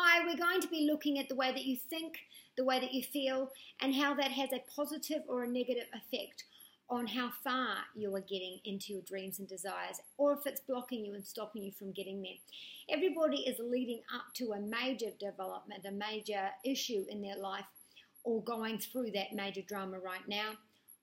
Hi, we're going to be looking at the way that you think, the way that you feel, and how that has a positive or a negative effect on how far you are getting into your dreams and desires, or if it's blocking you and stopping you from getting there. Everybody is leading up to a major development, a major issue in their life, or going through that major drama right now,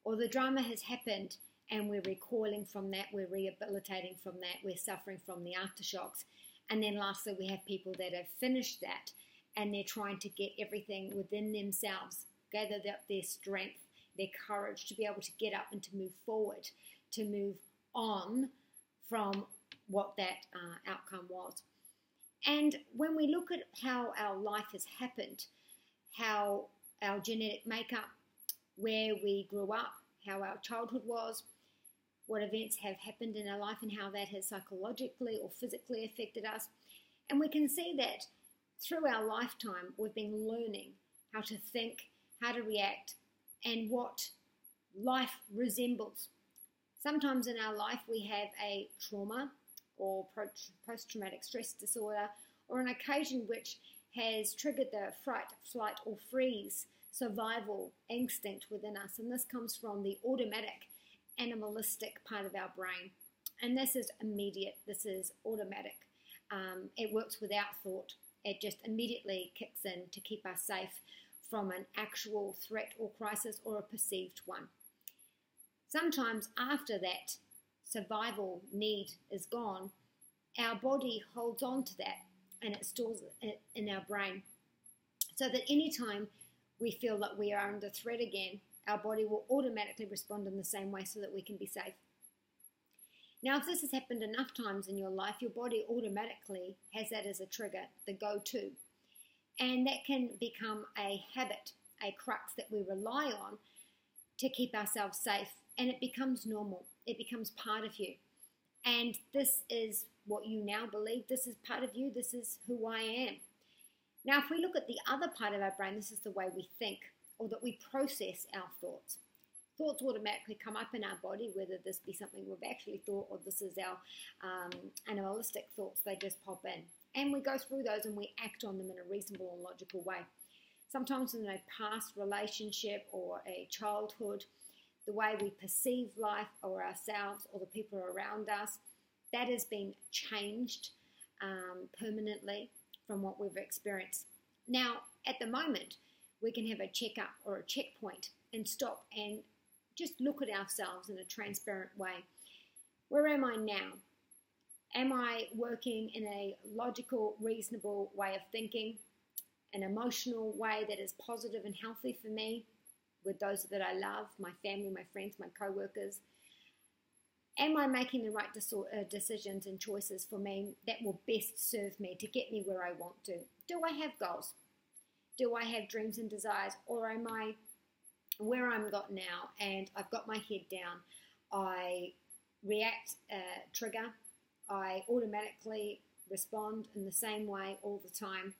or the drama has happened and we're recoiling from that, we're rehabilitating from that, we're suffering from the aftershocks. And then lastly, we have people that have finished that and they're trying to get everything within themselves, gather up their strength, their courage to be able to get up and to move forward, to move on from what that outcome was. And when we look at how our life has happened, how our genetic makeup, where we grew up, how our childhood was, what events have happened in our life and how that has psychologically or physically affected us. And we can see that through our lifetime, we've been learning how to think, how to react, and what life resembles. Sometimes in our life we have a trauma or post-traumatic stress disorder, or an occasion which has triggered the fight, flight, or freeze survival instinct within us. And this comes from the automatic animalistic part of our brain, and this is immediate, this is automatic. It works without thought. It just immediately kicks in to keep us safe from an actual threat or crisis or a perceived one. Sometimes after that survival need is gone, our body holds on to that and it stores it in our brain, so that anytime we feel that we are under threat again, our body will automatically respond in the same way so that we can be safe. Now, if this has happened enough times in your life, your body automatically has that as a trigger, the go-to. And that can become a habit, a crux that we rely on to keep ourselves safe. And it becomes normal. It becomes part of you. And this is what you now believe. This is part of you. This is who I am. Now, if we look at the other part of our brain, this is the way we think, or that we process our thoughts. Thoughts automatically come up in our body, whether this be something we've actually thought or this is our animalistic thoughts. They just pop in. And we go through those and we act on them in a reasonable and logical way. Sometimes in a past relationship or a childhood, the way we perceive life or ourselves or the people around us, that has been changed permanently from what we've experienced. Now, at the moment, we can have a checkup or a checkpoint and stop and just look at ourselves in a transparent way. Where am I now? Am I working in a logical, reasonable way of thinking, an emotional way that is positive and healthy for me, with those that I love, my family, my friends, my co-workers? Am I making the right decisions and choices for me that will best serve me to get me where I want to? Do I have goals? Do I have dreams and desires, or am I where I'm got now and I've got my head down? I react, trigger, I automatically respond in the same way all the time,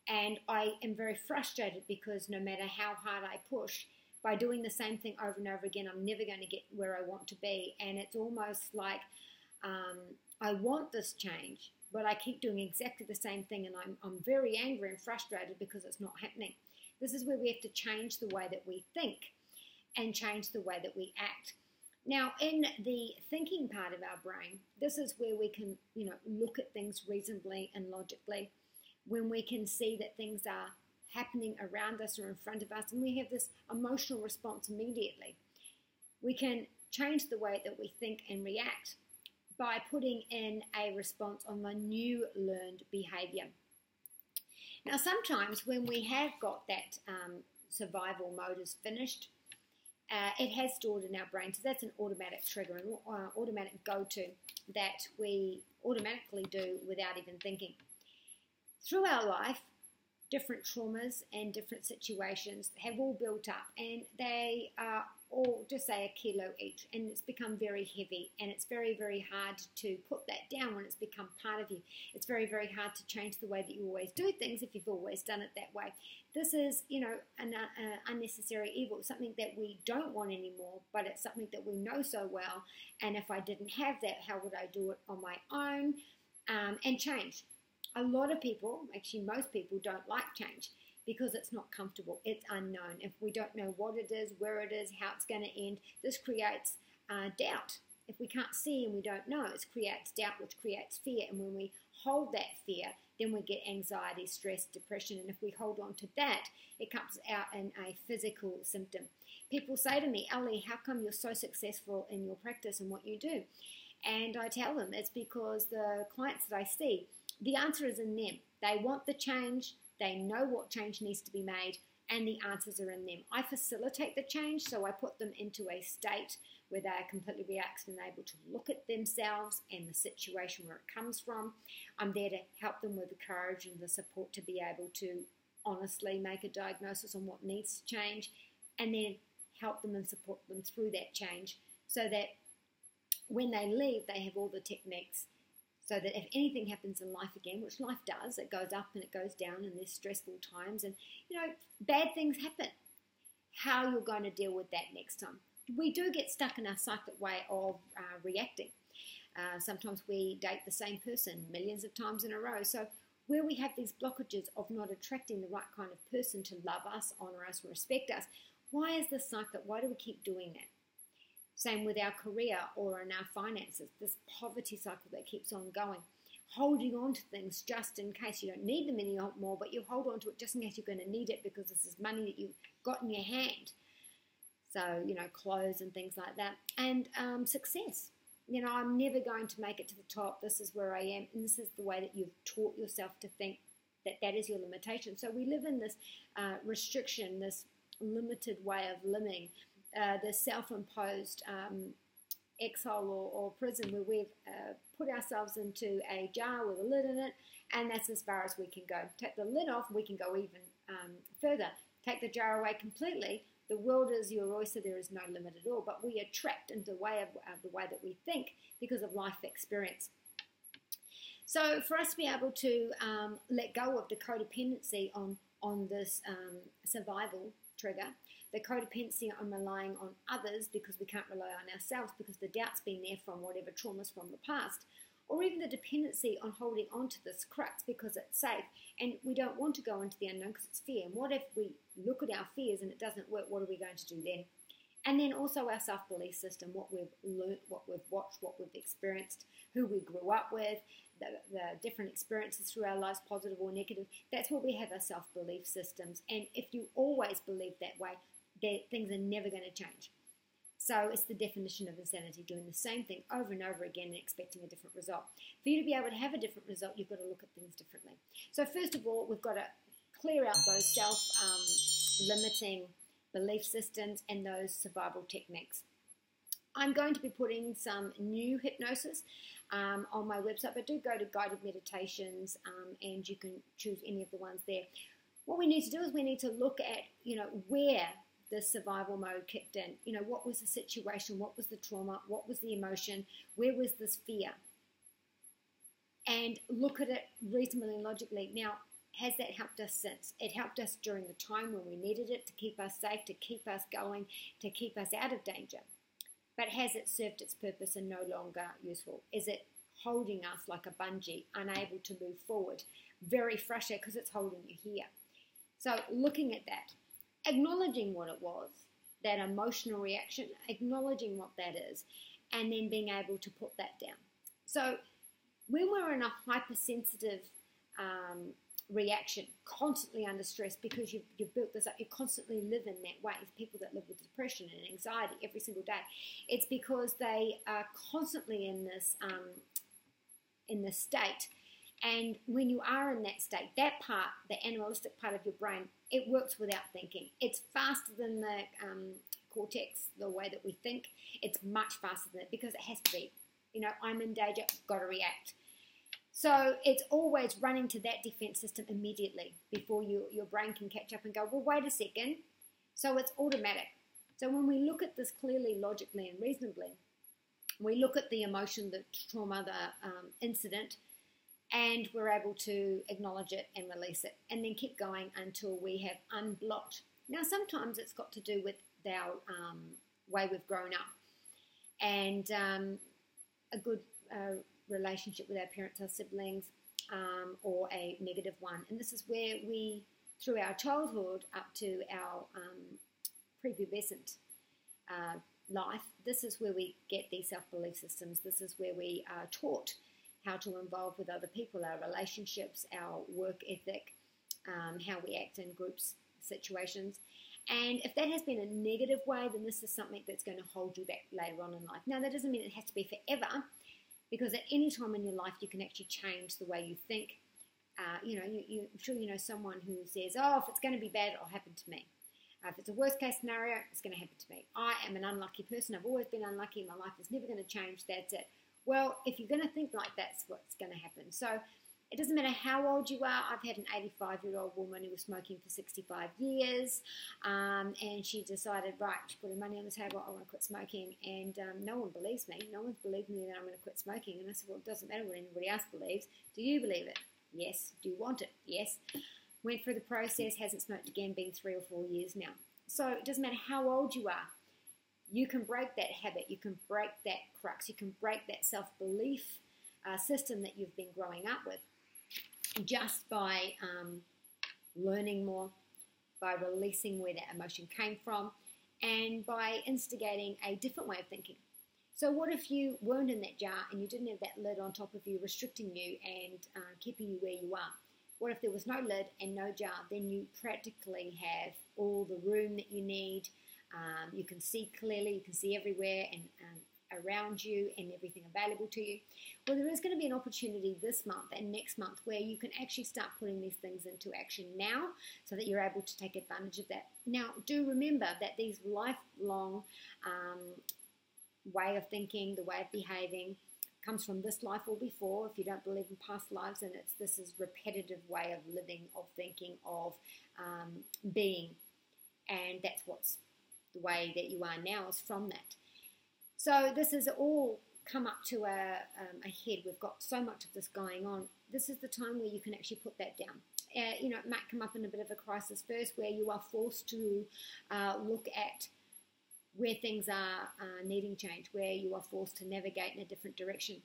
and I am very frustrated because no matter how hard I push, by doing the same thing over and over again, I'm never going to get where I want to be. And it's almost like I want this change, but I keep doing exactly the same thing, and I'm very angry and frustrated because it's not happening. This is where we have to change the way that we think and change the way that we act. Now, in the thinking part of our brain, this is where we can, look at things reasonably and logically, when we can see that things are happening around us or in front of us, and we have this emotional response immediately. We can change the way that we think and react by putting in a response on the new learned behavior. Now, sometimes when we have got that survival mode is finished, it has stored in our brain. So that's an automatic trigger, an automatic go-to that we automatically do without even thinking. Through our life, different traumas and different situations have all built up, and they are all, just say, a kilo each, and it's become very heavy, and it's very, very hard to put that down when it's become part of you. It's very, very hard to change the way that you always do things if you've always done it that way. This is, an unnecessary evil, something that we don't want anymore, but it's something that we know so well, and if I didn't have that, how would I do it on my own and change? A lot of people, actually most people, don't like change because it's not comfortable. It's unknown. If we don't know what it is, where it is, how it's going to end, this creates doubt. If we can't see and we don't know, it creates doubt, which creates fear. And when we hold that fear, then we get anxiety, stress, depression. And if we hold on to that, it comes out in a physical symptom. People say to me, Ellie, how come you're so successful in your practice and what you do? And I tell them it's because the clients that I see, the answer is in them. They want the change. They know what change needs to be made, and the answers are in them. I facilitate the change, so I put them into a state where they are completely relaxed and able to look at themselves and the situation where it comes from. I'm there to help them with the courage and the support to be able to honestly make a diagnosis on what needs to change, and then help them and support them through that change so that when they leave, they have all the techniques so that if anything happens in life again, which life does, it goes up and it goes down and there's stressful times and, bad things happen. How you're going to deal with that next time. We do get stuck in our cyclic way of reacting. Sometimes we date the same person millions of times in a row. So where we have these blockages of not attracting the right kind of person to love us, honor us, and respect us, why is this cyclic? Why do we keep doing that? Same with our career or in our finances, this poverty cycle that keeps on going. Holding on to things just in case you don't need them anymore, but you hold on to it just in case you're going to need it because this is money that you've got in your hand. So, clothes and things like that. And success. I'm never going to make it to the top. This is where I am. And this is the way that you've taught yourself to think that is your limitation. So we live in this restriction, this limited way of living, the self-imposed exile or prison where we've put ourselves into a jar with a lid in it, and that's as far as we can go. Take the lid off, we can go even further. Take the jar away completely, the world is your oyster, there is no limit at all, but we are trapped into the way that we think because of life experience. So for us to be able to let go of the codependency on this survival trigger, the codependency on relying on others because we can't rely on ourselves because the doubt's been there from whatever traumas from the past, or even the dependency on holding on to this crux because it's safe and we don't want to go into the unknown because it's fear. And what if we look at our fears and it doesn't work? What are we going to do then? And then also our self-belief system, what we've learnt, what we've watched, what we've experienced, who we grew up with, the different experiences through our lives, positive or negative. That's where we have our self-belief systems. And if you always believe that way, things are never going to change. So it's the definition of insanity, doing the same thing over and over again and expecting a different result. For you to be able to have a different result, you've got to look at things differently. So first of all, we've got to clear out those self-limiting belief systems and those survival techniques. I'm going to be putting some new hypnosis on my website, but do go to guided meditations and you can choose any of the ones there. What we need to do is we need to look at, where the survival mode kicked in. What was the situation? What was the trauma? What was the emotion? Where was this fear? And look at it reasonably and logically. Now, has that helped us since? It helped us during the time when we needed it to keep us safe, to keep us going, to keep us out of danger. But has it served its purpose and no longer useful? Is it holding us like a bungee, unable to move forward? Very frustrated because it's holding you here. So looking at that, acknowledging what it was, that emotional reaction, acknowledging what that is, and then being able to put that down. So when we're in a hypersensitive reaction, constantly under stress because you've built this up, you constantly live in that way. It's people that live with depression and anxiety every single day. It's because they are constantly in this state. And when you are in that state, that part, the animalistic part of your brain, it works without thinking. It's faster than the cortex, the way that we think. It's much faster than it because it has to be. I'm in danger, got to react. So it's always running to that defense system immediately before your brain can catch up and go, well, wait a second. So it's automatic. So when we look at this clearly, logically, and reasonably, we look at the emotion, the trauma, the incident, and we're able to acknowledge it and release it and then keep going until we have unblocked. Now, sometimes it's got to do with our way we've grown up and a good relationship with our parents, our siblings, or a negative one. And this is where we, through our childhood up to our prepubescent life, this is where we get these self-belief systems. This is where we are taught how to involve with other people, our relationships, our work ethic, how we act in groups, situations. And if that has been a negative way, then this is something that's going to hold you back later on in life. Now, that doesn't mean it has to be forever, because at any time in your life, you can actually change the way you think. I'm sure you know someone who says, oh, if it's going to be bad, it'll happen to me. If it's a worst case scenario, it's going to happen to me. I am an unlucky person. I've always been unlucky. My life is never going to change. That's it. Well, if you're going to think like that's what's going to happen. So it doesn't matter how old you are. I've had an 85-year-old woman who was smoking for 65 years, and she decided, right, she put her money on the table, I want to quit smoking, and no one believes me. No one's believed me that I'm going to quit smoking. And I said, well, it doesn't matter what anybody else believes. Do you believe it? Yes. Do you want it? Yes. Went through the process, hasn't smoked again, been 3 or 4 years now. So it doesn't matter how old you are. You can break that habit. You can break that crux. You can break that self-belief system that you've been growing up with just by learning more, by releasing where that emotion came from, and by instigating a different way of thinking. So what if you weren't in that jar and you didn't have that lid on top of you restricting you and keeping you where you are? What if there was no lid and no jar? Then you practically have all the room that you need. You can see clearly, you can see everywhere and around you and everything available to you. Well, there is going to be an opportunity this month and next month where you can actually start putting these things into action now so that you're able to take advantage of that. Now, do remember that these lifelong way of thinking, the way of behaving, comes from this life or before. If you don't believe in past lives, and this is repetitive way of living, of thinking, of being, and that's what's the way that you are now is from that. So this has all come up to a head. We've got so much of this going on. This is the time where you can actually put that down. It might come up in a bit of a crisis first, where you are forced to look at where things are needing change, where you are forced to navigate in a different direction,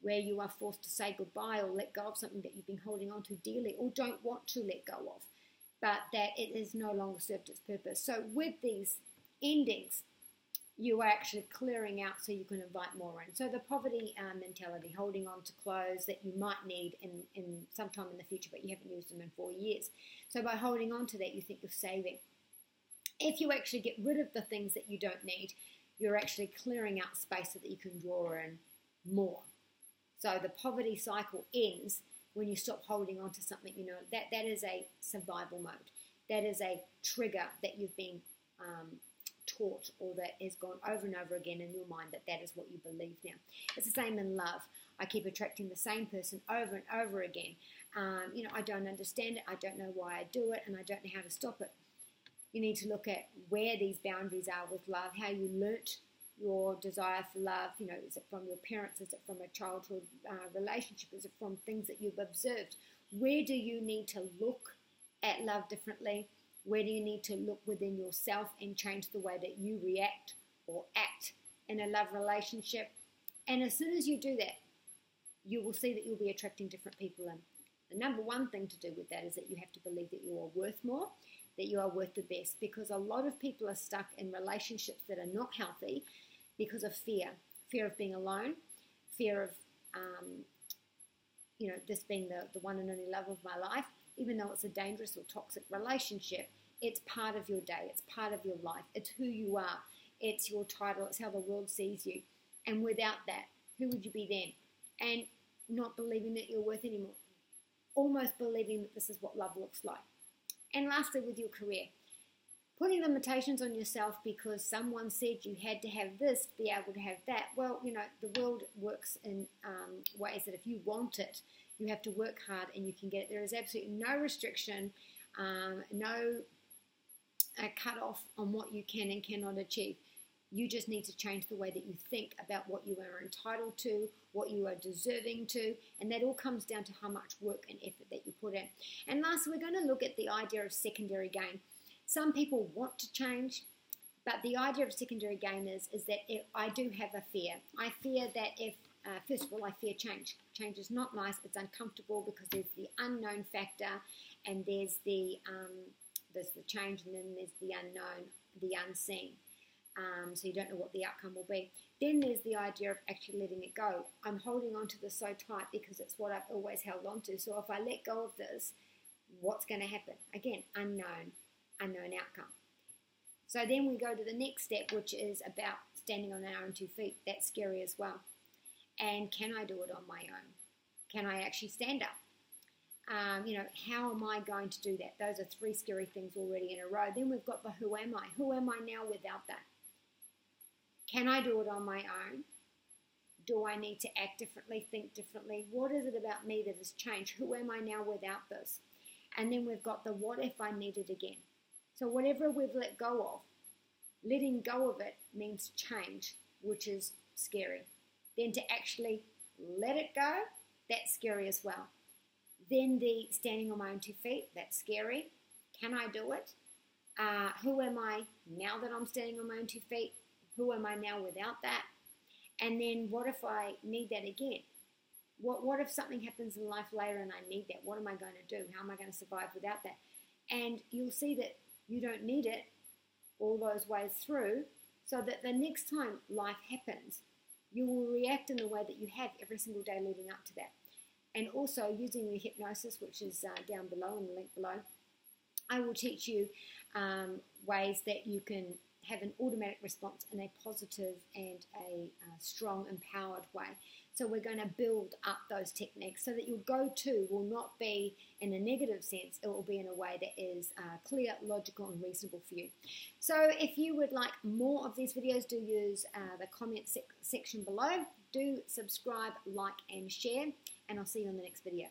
where you are forced to say goodbye or let go of something that you've been holding on to dearly or don't want to let go of, but that it has no longer served its purpose. So with these endings, you are actually clearing out so you can invite more in. So the poverty mentality, holding on to clothes that you might need in sometime in the future, but you haven't used them in 4 years. So by holding on to that, you think you're saving. If you actually get rid of the things that you don't need, you're actually clearing out space so that you can draw in more. So the poverty cycle ends when you stop holding on to something. That is a survival mode. That is a trigger that you've been taught, or that has gone over and over again in your mind, that is what you believe now. It's the same in love. I keep attracting the same person over and over again. I don't understand it. I don't know why I do it, and I don't know how to stop it. You need to look at where these boundaries are with love, how you learnt your desire for love. Is it from your parents? Is it from a childhood relationship? Is it from things that you've observed? Where do you need to look at love differently? Where do you need to look within yourself and change the way that you react or act in a love relationship? And as soon as you do that, you will see that you'll be attracting different people in. The number one thing to do with that is that you have to believe that you are worth more, that you are worth the best, because a lot of people are stuck in relationships that are not healthy because of fear of being alone, fear of this being the one and only love of my life. Even though it's a dangerous or toxic relationship, it's part of your day, it's part of your life, it's who you are, it's your title, it's how the world sees you. And without that, who would you be then? And not believing that you're worth anymore, almost believing that this is what love looks like. And lastly, with your career, putting limitations on yourself because someone said you had to have this to be able to have that. Well, the world works in ways that if you want it, you have to work hard and you can get it. There is absolutely no restriction, no cut off on what you can and cannot achieve. You just need to change the way that you think about what you are entitled to, what you are deserving to, and that all comes down to how much work and effort that you put in. And lastly, we're going to look at the idea of secondary gain. Some people want to change, but the idea of secondary gain is that if I do have a fear. I fear that if first of all, I fear change. Change is not nice. It's uncomfortable because there's the unknown factor, and there's the change, and then there's the unknown, the unseen. So you don't know what the outcome will be. Then there's the idea of actually letting it go. I'm holding on to this so tight because it's what I've always held on to. So if I let go of this, what's going to happen? Again, unknown outcome. So then we go to the next step, which is about standing on our own 2 feet. That's scary as well. And can I do it on my own? Can I actually stand up? How am I going to do that? Those are 3 scary things already in a row. Then we've got the who am I? Who am I now without that? Can I do it on my own? Do I need to act differently, think differently? What is it about me that has changed? Who am I now without this? And then we've got the what if I need it again? So whatever we've let go of, letting go of it means change, which is scary. Then to actually let it go, that's scary as well. Then the standing on my own 2 feet, that's scary. Can I do it? Who am I now that I'm standing on my own 2 feet? Who am I now without that? And then what if I need that again? What if something happens in life later and I need that? What am I going to do? How am I going to survive without that? And you'll see that you don't need it all those ways through, so that the next time life happens, you will react in the way that you have every single day leading up to that. And also using the hypnosis, which is down below in the link below, I will teach you ways that you can have an automatic response in a positive and a strong, empowered way. So we're going to build up those techniques so that your go-to will not be in a negative sense. It will be in a way that is clear, logical, and reasonable for you. So if you would like more of these videos, do use the comment section below. Do subscribe, like, and share, and I'll see you on the next video.